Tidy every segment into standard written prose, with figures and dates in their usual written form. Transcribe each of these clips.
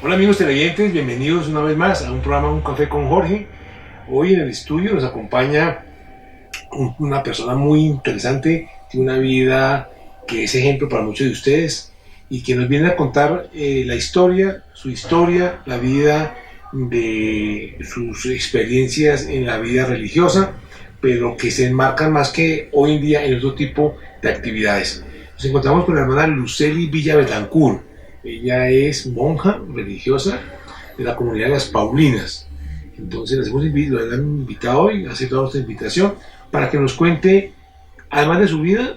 Hola amigos televidentes, bienvenidos una vez más a un programa Un Café con Jorge. Hoy en el estudio nos acompaña una persona muy interesante, tiene una vida que es ejemplo para muchos de ustedes y que nos viene a contar su historia, la vida de sus experiencias en la vida religiosa, pero que se enmarcan más que hoy en día en otro tipo de actividades. Nos encontramos con la hermana Lucely Villa Betancourt. Ella es monja religiosa de la comunidad de las Paulinas. Entonces la han invitado hoy, ha aceptado nuestra invitación para que nos cuente, además de su vida,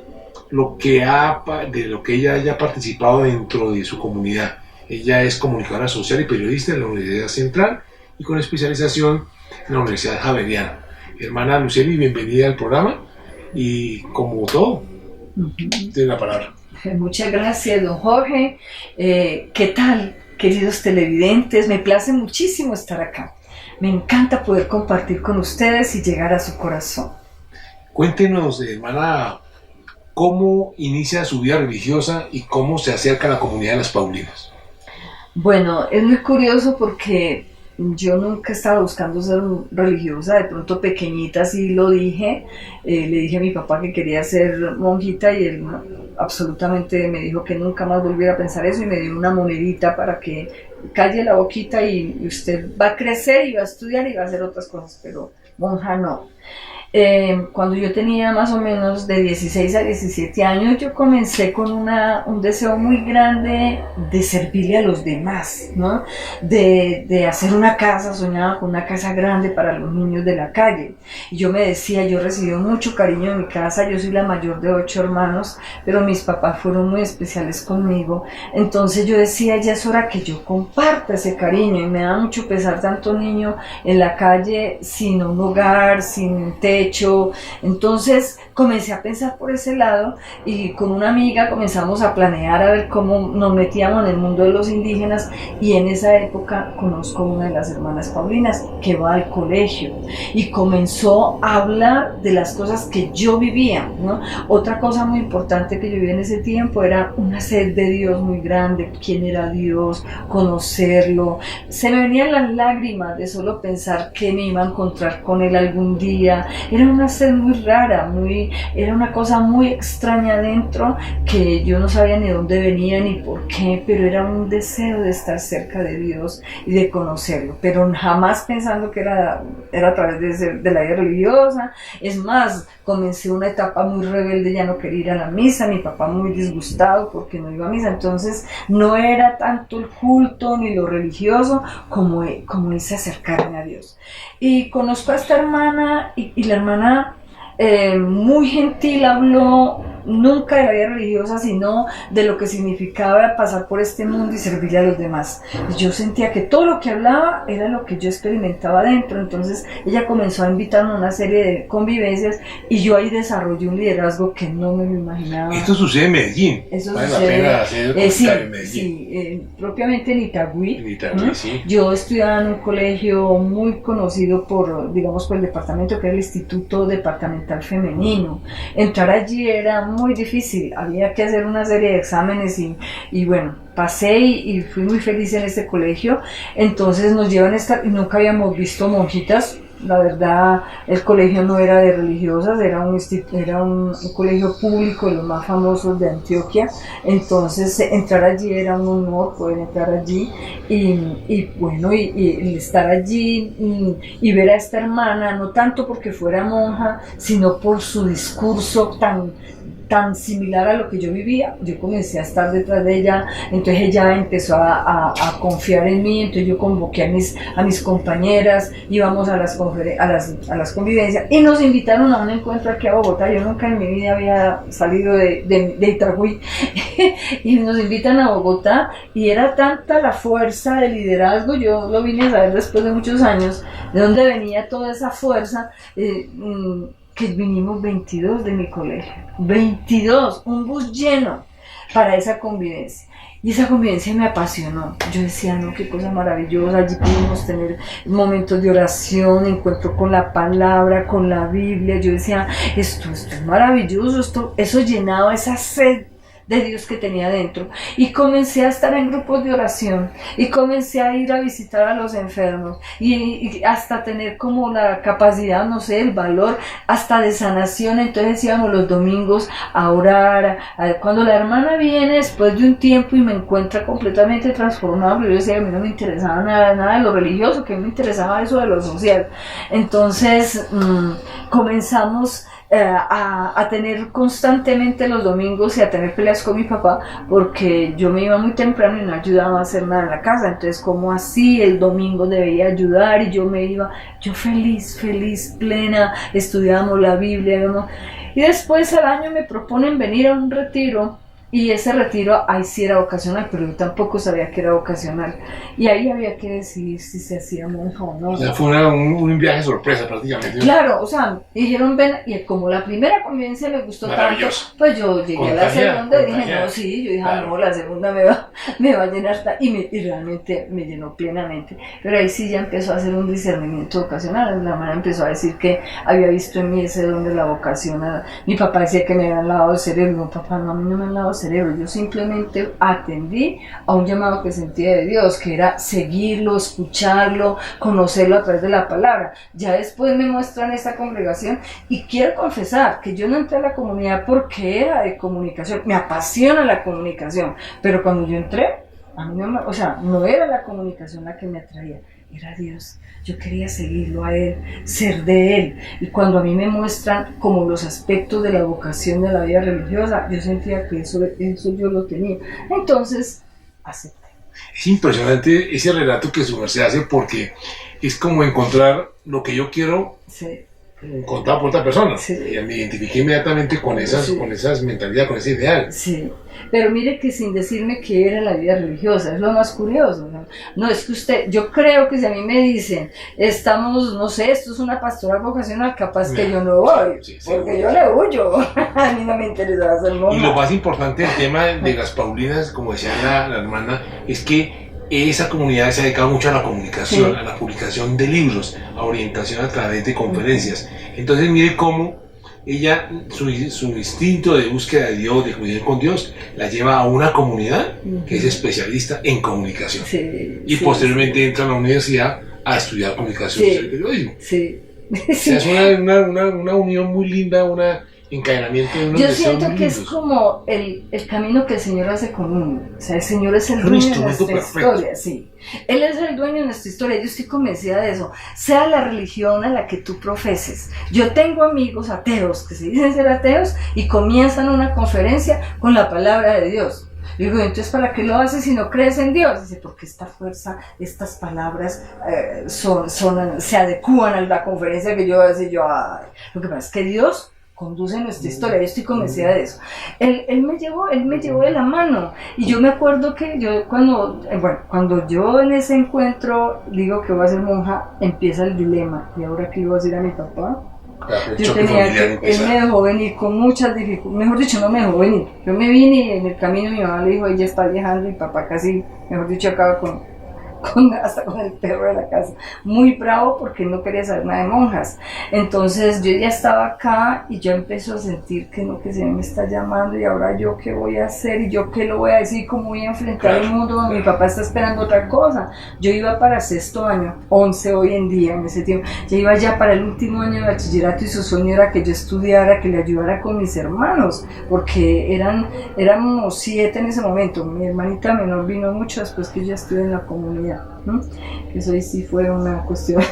de lo que ella haya participado dentro de su comunidad. Ella es comunicadora social y periodista en la Universidad Central y con especialización en la Universidad Javeriana. Hermana Lucely, bienvenida al programa y como todo, tiene la palabra. Muchas gracias, don Jorge. ¿Qué tal, queridos televidentes? Me place muchísimo estar acá. Me encanta poder compartir con ustedes y llegar a su corazón. Cuéntenos, hermana, cómo inicia su vida religiosa y cómo se acerca a la comunidad de las Paulinas. Bueno, es muy curioso porque yo nunca estaba buscando ser religiosa, de pronto pequeñita sí lo dije, le dije a mi papá que quería ser monjita y él absolutamente me dijo que nunca más volviera a pensar eso y me dio una monedita para que calle la boquita y usted va a crecer y va a estudiar y va a hacer otras cosas, pero monja no. Cuando yo tenía más o menos de 16 a 17 años, yo comencé con un deseo muy grande de servirle a los demás, ¿no? De hacer una casa, soñaba con una casa grande para los niños de la calle. Y yo me decía, yo recibí mucho cariño en mi casa, yo soy la mayor de 8 hermanos, pero mis papás fueron muy especiales conmigo. Entonces yo decía, ya es hora que yo comparta ese cariño, y me da mucho pesar tanto niño en la calle sin un hogar, sin un techo. Entonces comencé a pensar por ese lado y con una amiga comenzamos a planear a ver cómo nos metíamos en el mundo de los indígenas, y en esa época conozco a una de las hermanas Paulinas que va al colegio y comenzó a hablar de las cosas que yo vivía, ¿no? Otra cosa muy importante que yo vivía en ese tiempo era una sed de Dios muy grande, quién era Dios, conocerlo. Se me venían las lágrimas de solo pensar que me iba a encontrar con él algún día. Era una sed muy rara, era una cosa muy extraña adentro que yo no sabía ni dónde venía ni por qué, pero era un deseo de estar cerca de Dios y de conocerlo, pero jamás pensando que era a través de la vida religiosa. Es más, comencé una etapa muy rebelde, ya no quería ir a la misa, mi papá muy disgustado porque no iba a misa, entonces no era tanto el culto ni lo religioso como ese acercarme a Dios. Y conozco a esta hermana y la hermana muy gentil habló nunca de la vida religiosa, sino de lo que significaba pasar por este mundo y servirle a los demás. Yo sentía que todo lo que hablaba era lo que yo experimentaba dentro. Entonces ella comenzó a invitarme a una serie de convivencias y yo ahí desarrollé un liderazgo que no me lo imaginaba. Esto sucede en Medellín. Eso vale sucede, la pena hacer el comentario en Medellín. Sí, propiamente en Itagüí. Sí. Yo estudiaba en un colegio muy conocido por el departamento, que era el Instituto Departamental Femenino. Entrar allí era muy difícil, había que hacer una serie de exámenes y bueno, pasé y fui muy feliz en este colegio. Entonces nos llevan nunca habíamos visto monjitas. La verdad, el colegio no era de religiosas, era un colegio público de los más famosos de Antioquia. Entonces entrar allí era un honor, poder entrar allí y estar allí y ver a esta hermana, no tanto porque fuera monja, sino por su discurso tan similar a lo que yo vivía. Yo comencé a estar detrás de ella, entonces ella empezó a confiar en mí, entonces yo convoqué a mis compañeras, íbamos a las convivencias y nos invitaron a un encuentro aquí a Bogotá. Yo nunca en mi vida había salido de Itagüí y nos invitan a Bogotá y era tanta la fuerza de liderazgo, yo lo vine a saber después de muchos años, de dónde venía toda esa fuerza, que vinimos 22 de mi colegio, 22, un bus lleno para esa convivencia. Y esa convivencia me apasionó. Yo decía, no, qué cosa maravillosa. Allí pudimos tener momentos de oración, encuentro con la palabra, con la Biblia. Yo decía, esto es maravilloso. Eso llenaba esa sed de Dios que tenía dentro. Y comencé a estar en grupos de oración y comencé a ir a visitar a los enfermos y hasta tener como la capacidad, no sé, el valor hasta de sanación. Entonces íbamos los domingos a orar. Cuando la hermana viene después de un tiempo y me encuentra completamente transformado, yo decía, a mí no me interesaba nada de lo religioso, que me interesaba eso de lo social. Entonces comenzamos a tener constantemente los domingos y a tener peleas con mi papá porque yo me iba muy temprano y no ayudaba a hacer nada en la casa. Entonces, como así el domingo debía ayudar y yo me iba, yo feliz, plena, estudiábamos la Biblia, ¿no? Y después al año me proponen venir a un retiro. Y ese retiro ahí sí era vocacional, pero yo tampoco sabía que era vocacional. Y ahí había que decidir si se hacía monja o no. O sea, fue un viaje sorpresa prácticamente. Claro, o sea, dijeron ven, y como la primera convivencia me gustó tanto, pues yo llegué a la segunda y dije, no, sí, yo dije, claro. No, la segunda me va a llenar, y realmente me llenó plenamente. Pero ahí sí ya empezó a hacer un discernimiento vocacional. La hermana empezó a decir que había visto en mí ese don de la vocación. Mi papá decía que me habían lavado el cerebro. No, papá, no, a mí no me han lavado cerebro, yo simplemente atendí a un llamado que sentía de Dios, que era seguirlo, escucharlo, conocerlo a través de la palabra. Ya después me muestran esta congregación y quiero confesar que yo no entré a la comunidad porque era de comunicación, me apasiona la comunicación, pero cuando yo entré, a mí no era la comunicación la que me atraía, era Dios. Yo quería seguirlo a Él, ser de Él. Y cuando a mí me muestran como los aspectos de la vocación de la vida religiosa, yo sentía que eso yo lo tenía. Entonces, acepté. Es impresionante ese relato que su merced hace porque es como encontrar lo que yo quiero. Sí. Contado por otra persona. Sí. Y me identifiqué inmediatamente con esas mentalidades, con ese ideal. Sí, pero mire que sin decirme que era la vida religiosa, es lo más curioso. No, es que yo creo que si a mí me dicen, no sé, esto es una pastoral vocacional, capaz que yo no voy, porque yo le huyo. A mí no me interesa hacer monja. Y lo más importante del tema de las Paulinas, como decía la hermana, es que esa comunidad se ha dedicado mucho a la comunicación, a la publicación de libros, a orientación a través de conferencias. Entonces mire cómo ella, su instinto de búsqueda de Dios, de comunión con Dios, la lleva a una comunidad que es especialista en comunicación. Y posteriormente entra a la universidad a estudiar comunicación y periodismo. O sea, es una unión muy linda, un encadenamiento de unos Yo siento que es como el camino que el Señor hace con uno. O sea, el Señor es el dueño de nuestra historia. Sí. Él es el dueño de nuestra historia. Yo estoy convencida de eso. Sea la religión a la que tú profeses. Yo tengo amigos ateos que se dicen ser ateos y comienzan una conferencia con la palabra de Dios. Yo digo, entonces, ¿para qué lo haces si no crees en Dios? Dice, porque esta fuerza, estas palabras se adecúan a la conferencia que yo voy a decir. Lo que pasa es que Dios conduce nuestra historia, yo estoy convencida de eso. Él me llevó de la mano, y yo me acuerdo que cuando yo en ese encuentro digo que voy a ser monja, empieza el dilema, y ahora qué iba a decir a mi papá. Él me dejó venir con muchas dificultades, mejor dicho, no me dejó venir, yo me vine y en el camino mi mamá le dijo, ella está viajando, y papá casi, mejor dicho, acaba hasta con el perro de la casa, muy bravo porque no quería saber nada de monjas. Entonces yo ya estaba acá y yo empecé a sentir que no, que se me está llamando, y ahora yo qué voy a hacer, y yo qué lo voy a decir, cómo voy a enfrentar el mundo donde mi papá está esperando otra cosa. Yo iba para sexto año, 11 hoy en día, en ese tiempo, ya iba ya para el último año de bachillerato, y su sueño era que yo estudiara, que le ayudara con mis hermanos, porque éramos 7 en ese momento. Mi hermanita menor vino mucho después que yo estuve en la comunidad. Eso ahí sí fue una cuestión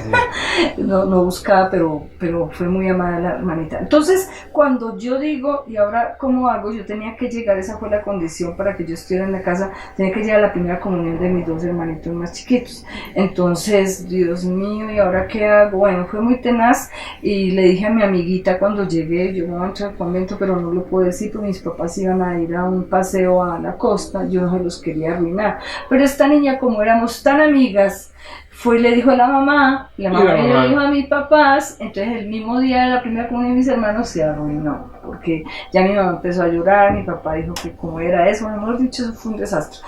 no buscada, pero fue muy amada la hermanita. Entonces, cuando yo digo, ¿y ahora cómo hago? Yo tenía que llegar, esa fue la condición para que yo estuviera en la casa, tenía que llegar a la primera comunión de mis 2 hermanitos más chiquitos. Entonces, Dios mío, ¿y ahora qué hago? Bueno, fue muy tenaz, y le dije a mi amiguita cuando llegué, yo me voy a entrar al convento, pero no lo puedo decir porque mis papás iban a ir a un paseo a la costa, yo no se los quería arruinar. Pero esta niña, como éramos tan amigas, fue y le dijo a la mamá le dijo a mis papás. Entonces el mismo día de la primera comunión de mis hermanos se arruinó, porque ya mi mamá empezó a llorar, mi papá dijo que cómo era eso, mejor dicho, eso fue un desastre.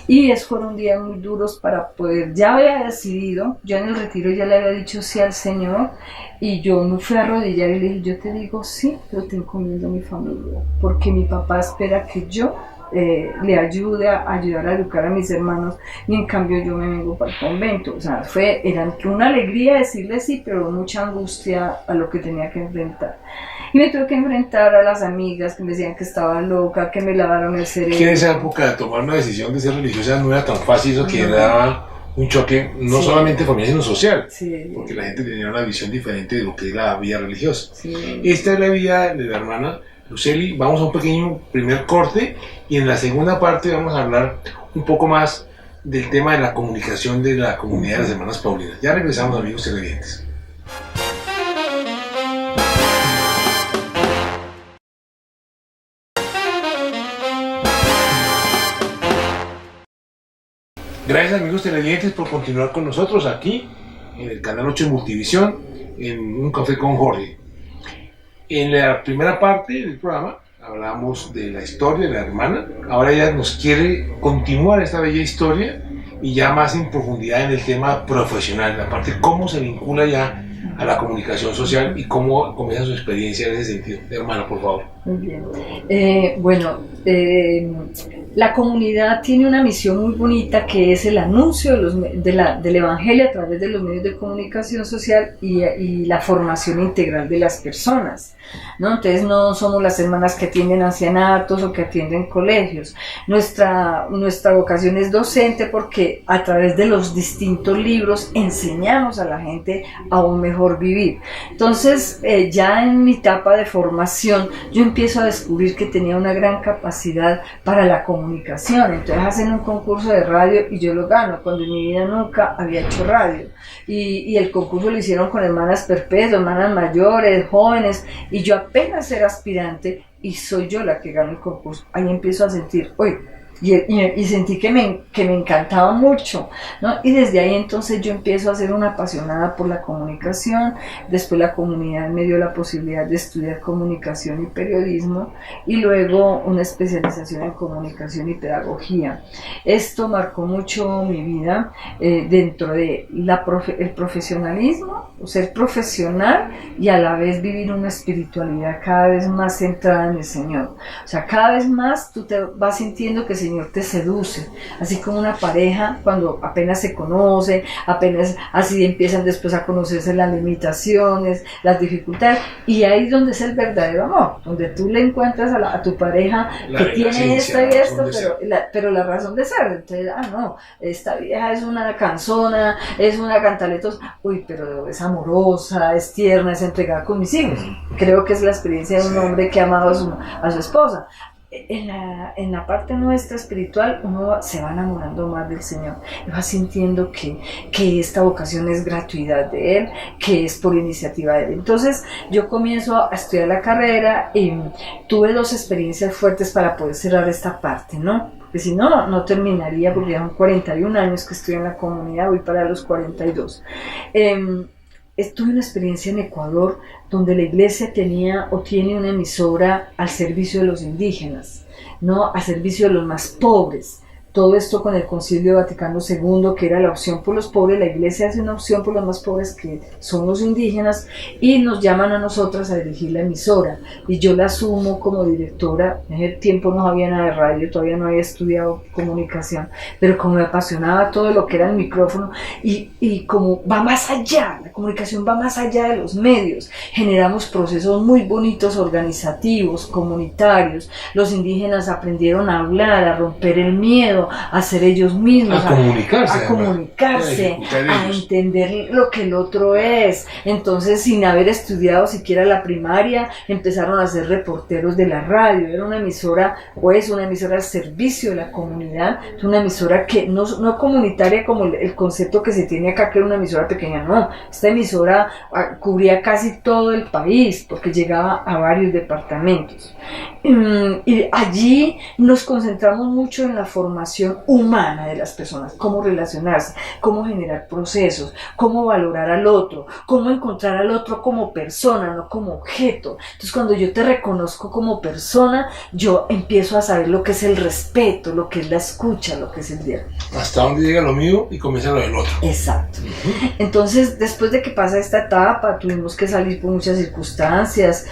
Y esos fueron días muy duros para poder, ya había decidido, yo en el retiro ya le había dicho sí al Señor, y yo me fui a arrodillar y le dije, yo te digo sí, pero te encomiendo a mi familia, porque mi papá espera que yo le ayude a ayudar a educar a mis hermanos, y en cambio yo me vengo para el convento. O sea, era una alegría decirle sí, pero mucha angustia a lo que tenía que enfrentar. Y me tuve que enfrentar a las amigas que me decían que estaba loca, que me lavaron el cerebro. Que en esa época de tomar una decisión de ser religiosa no era tan fácil, eso que daba un choque no solamente familiar sino social, porque la gente tenía una visión diferente de lo que es la vida religiosa. Esta es la vida de la hermana Lucely. Vamos a un pequeño primer corte y en la segunda parte vamos a hablar un poco más del tema de la comunicación de la comunidad de las hermanas Paulinas. Ya regresamos, amigos televidentes. Gracias, amigos televidentes, por continuar con nosotros aquí en el canal 8 de Multivisión en Un Café con Jorge. En la primera parte del programa hablamos de la historia de la hermana. Ahora ella nos quiere continuar esta bella historia y ya más en profundidad en el tema profesional, la parte cómo se vincula ya a la comunicación social y cómo comienza su experiencia en ese sentido. Hermana, por favor. Muy bien. La comunidad tiene una misión muy bonita, que es el anuncio del Evangelio a través de los medios de comunicación social y la formación integral de las personas, ¿no? Entonces no somos las hermanas que atienden ancianatos o que atienden colegios. Nuestra vocación es docente, porque a través de los distintos libros enseñamos a la gente a un mejor vivir. Entonces ya en mi etapa de formación yo empiezo a descubrir que tenía una gran capacidad para la comunicación. Entonces hacen un concurso de radio y yo lo gano, cuando en mi vida nunca había hecho radio. Y el concurso lo hicieron con hermanas perpetuas, hermanas mayores, jóvenes, y yo apenas era aspirante y soy yo la que gano el concurso. Ahí empiezo a sentir, y sentí que me encantaba mucho, ¿no? Y desde ahí entonces yo empiezo a ser una apasionada por la comunicación. Después la comunidad me dio la posibilidad de estudiar comunicación y periodismo, y luego una especialización en comunicación y pedagogía. Esto marcó mucho mi vida dentro de el profesionalismo, ser profesional, y a la vez vivir una espiritualidad cada vez más centrada en el Señor. O sea, cada vez más tú te vas sintiendo que el Señor te seduce, así como una pareja cuando apenas se conoce, apenas así empiezan después a conocerse las limitaciones, las dificultades, y ahí es donde es el verdadero amor, donde tú le encuentras a tu pareja que tiene esto y esto, pero la razón de ser. Entonces, no, esta vieja es una canzona, es una cantaletos, pero es amorosa, es tierna, es entregada con mis hijos. Creo que es la experiencia de un hombre que ha amado a su esposa. En la parte nuestra espiritual uno se va enamorando más del Señor y va sintiendo que esta vocación es gratuidad de Él, que es por iniciativa de Él. Entonces yo comienzo a estudiar la carrera y tuve 2 experiencias fuertes para poder cerrar esta parte, ¿no? Porque si no terminaría, porque ya son 41 años que estoy en la comunidad, voy para los 42. Tuve una experiencia en Ecuador donde la iglesia tenía o tiene una emisora al servicio de los indígenas, ¿no? Al servicio de los más pobres. Todo esto con el Concilio Vaticano II, que era la opción por los pobres. La iglesia hace una opción por los más pobres, que son los indígenas, y nos llaman a nosotras a dirigir la emisora, y yo la asumo como directora. En ese tiempo no había nada de radio, todavía no había estudiado comunicación, pero como me apasionaba todo lo que era el micrófono, y como va más allá, la comunicación va más allá de los medios, generamos procesos muy bonitos, organizativos, comunitarios. Los indígenas aprendieron a hablar, a romper el miedo, a ser ellos mismos, a comunicarse, a entender lo que el otro es. Entonces, sin haber estudiado siquiera la primaria, empezaron a ser reporteros de la radio. Era una emisora, una emisora al servicio de la comunidad. Es una emisora que no comunitaria como el concepto que se tiene acá, que era una emisora pequeña. No, esta emisora cubría casi todo el país, porque llegaba a varios departamentos. Y allí nos concentramos mucho en la formación relación humana de las personas, cómo relacionarse, cómo generar procesos, cómo valorar al otro, cómo encontrar al otro como persona, no como objeto. Entonces cuando yo te reconozco como persona, yo empiezo a saber lo que es el respeto, lo que es la escucha, lo que es el diálogo. Hasta dónde llega lo mío y comienza lo del otro. Exacto. Entonces, después de que pasa esta etapa, tuvimos que salir por muchas circunstancias.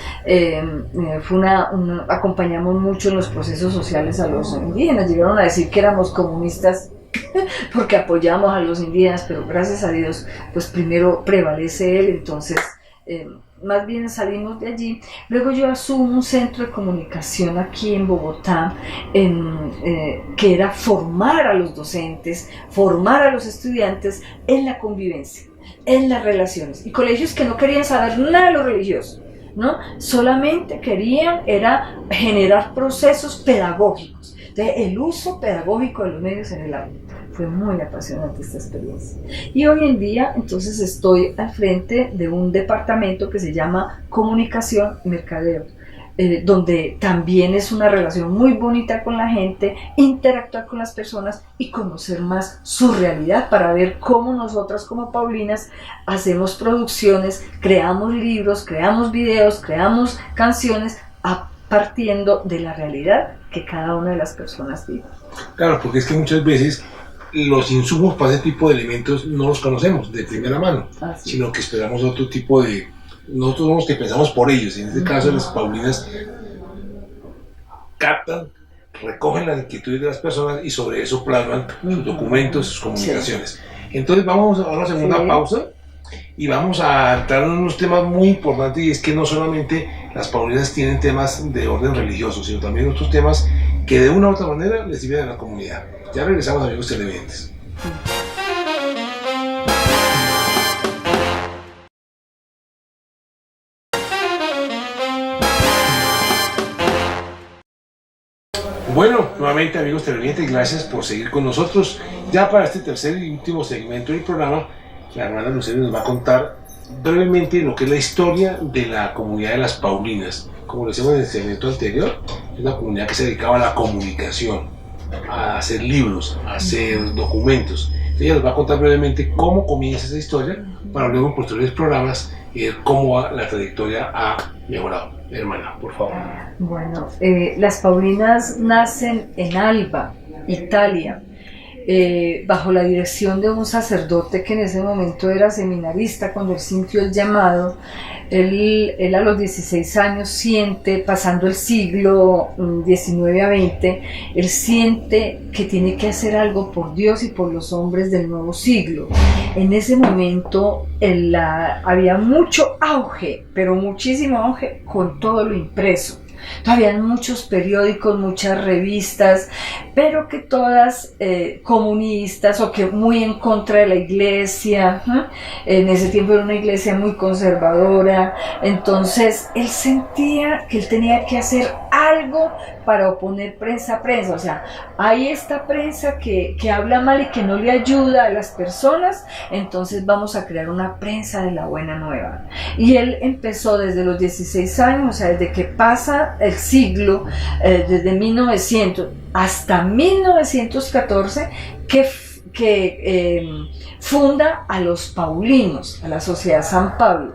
Acompañamos mucho en los procesos sociales a los indígenas. Llegaron a decir que éramos comunistas porque apoyamos a los indígenas, pero gracias a Dios, pues primero prevalece él. Entonces, más bien salimos de allí. Luego yo asumo un centro de comunicación aquí en Bogotá, que era formar a los docentes, formar a los estudiantes en la convivencia, en las relaciones, y colegios que no querían saber nada de lo religioso, ¿no? Solamente querían era generar procesos pedagógicos, el uso pedagógico de los medios en el aula. Fue muy apasionante esta experiencia. Y hoy en día, entonces, estoy al frente de un departamento que se llama Comunicación y Mercadeo, donde también es una relación muy bonita con la gente, interactuar con las personas y conocer más su realidad para ver cómo nosotras como Paulinas hacemos producciones, creamos libros, creamos videos, creamos canciones partiendo de la realidad que cada una de las personas vive. Claro, porque es que muchas veces los insumos para ese tipo de elementos no los conocemos de primera mano, sino que esperamos otro tipo de... Nosotros somos los que pensamos por ellos. En este caso, las Paulinas captan, recogen las inquietudes de las personas y sobre eso plasman sus documentos, sus comunicaciones. Entonces vamos a una segunda pausa y vamos a entrar en unos temas muy importantes, y es que no solamente las Paulinas tienen temas de orden religioso, sino también otros temas que de una u otra manera les sirven a la comunidad. Ya regresamos, amigos televidentes. Bueno, nuevamente, amigos televidentes, gracias por seguir con nosotros. Ya para este tercer y último segmento del programa, la hermana Lucero nos va a contar brevemente lo que es la historia de la comunidad de las Paulinas. Como lo decíamos en el segmento anterior, es una comunidad que se dedicaba a la comunicación, a hacer libros, a hacer documentos. Ella nos va a contar brevemente cómo comienza esa historia, para luego en posteriores programas cómo la trayectoria ha mejorado. Hermana, por favor. Bueno, las Paulinas nacen en Alba, Italia, bajo la dirección de un sacerdote que en ese momento era seminarista. Cuando él sintió el llamado, él a los 16 años siente, pasando el siglo XIX a XX, él siente que tiene que hacer algo por Dios y por los hombres del nuevo siglo. En ese momento había mucho auge, pero muchísimo auge con todo lo impreso. Todavía hay muchos periódicos, muchas revistas, pero que todas comunistas o que muy en contra de la iglesia. En ese tiempo era una iglesia muy conservadora. Entonces él sentía que él tenía que hacer algo para oponer prensa a prensa. O sea, hay esta prensa que habla mal y que no le ayuda a las personas, entonces vamos a crear una prensa de la buena nueva. Y él empezó desde los 16 años, o sea, desde que pasa el siglo, desde 1900 hasta 1914, que funda a los Paulinos, a la Sociedad San Pablo.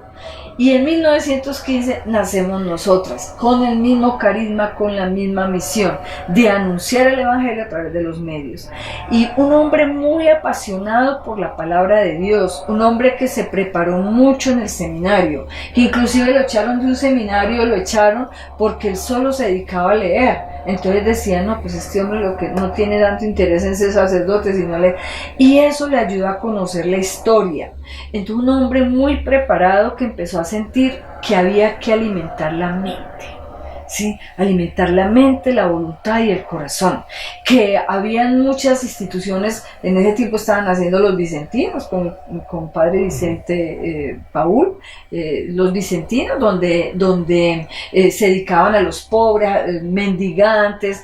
Y en 1915 nacemos nosotras, con el mismo carisma, con la misma misión de anunciar el Evangelio a través de los medios. Y un hombre muy apasionado por la palabra de Dios, un hombre que se preparó mucho en el seminario, que inclusive lo echaron de un seminario, lo echaron porque él solo se dedicaba a leer. Entonces decían, no, pues este hombre lo que no tiene tanto interés en ser sacerdote, sino leer. Y eso le ayudó a conocer la historia. Entonces un hombre muy preparado que empezó a sentir que había que alimentar la mente. ¿Sí? Alimentar la mente, la voluntad y el corazón. Que habían muchas instituciones, en ese tiempo estaban haciendo los vicentinos, con padre Vicente Paul, los vicentinos, donde se dedicaban a los pobres, mendigantes,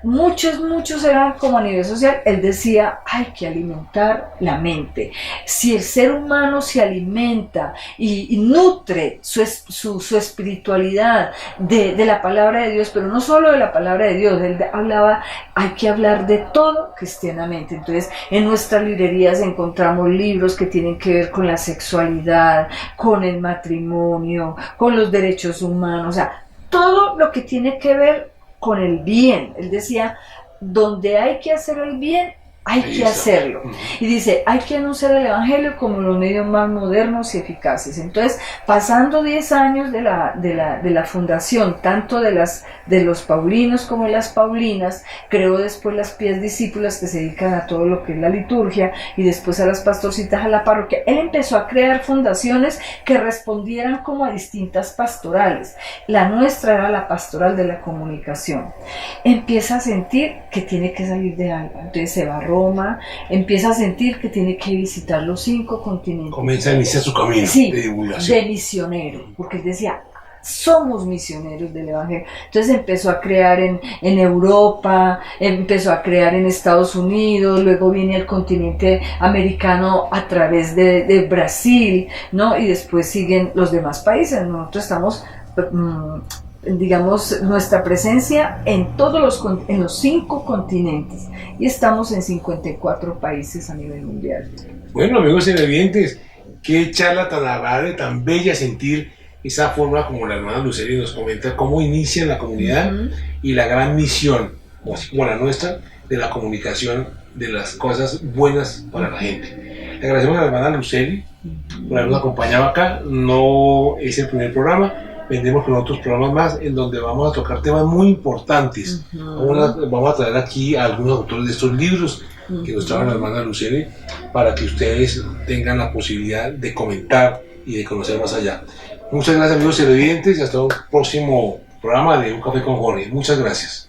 muchos eran como a nivel social. Él decía, hay que alimentar la mente. Si el ser humano se alimenta y nutre su espiritualidad de la la palabra de Dios, pero no solo de la palabra de Dios, él hablaba, hay que hablar de todo cristianamente. Entonces, en nuestras librerías encontramos libros que tienen que ver con la sexualidad, con el matrimonio, con los derechos humanos, o sea, todo lo que tiene que ver con el bien. Él decía, donde hay que hacer el bien, hay que hacerlo. Y dice, hay que anunciar el Evangelio como los medios más modernos y eficaces. Entonces, pasando 10 años de la fundación, tanto de los paulinos como de las paulinas, creó después las Pies Discípulas, que se dedican a todo lo que es la liturgia, y después a las pastorcitas a la parroquia. Él empezó a crear fundaciones que respondieran como a distintas pastorales. La nuestra era la pastoral de la comunicación. Empieza a sentir que tiene que salir de Alba, entonces se va a Roma, empieza a sentir que tiene que visitar los 5 continentes. Comienza a iniciar su camino de divulgación. De misionero, porque él decía, somos misioneros del Evangelio. Entonces empezó a crear en Europa, empezó a crear en Estados Unidos, luego viene al continente americano a través de Brasil, ¿no? Y después siguen los demás países. Nosotros estamos... digamos, nuestra presencia en los 5 continentes, y estamos en 54 países a nivel mundial. Bueno, amigos televidentes, qué charla tan agradable, tan bella sentir esa forma como la hermana Lucely nos comenta cómo inicia la comunidad y la gran misión, así como la nuestra, de la comunicación de las cosas buenas para la gente. Le agradecemos a la hermana Lucely por habernos acompañado acá. No es el primer programa, vendremos con otros programas más en donde vamos a tocar temas muy importantes. Vamos a traer aquí a algunos autores de estos libros que nos trae la hermana Lucely, para que ustedes tengan la posibilidad de comentar y de conocer más allá. Muchas gracias, amigos televidentes, y hasta un próximo programa de Un Café con Jorge. Muchas gracias.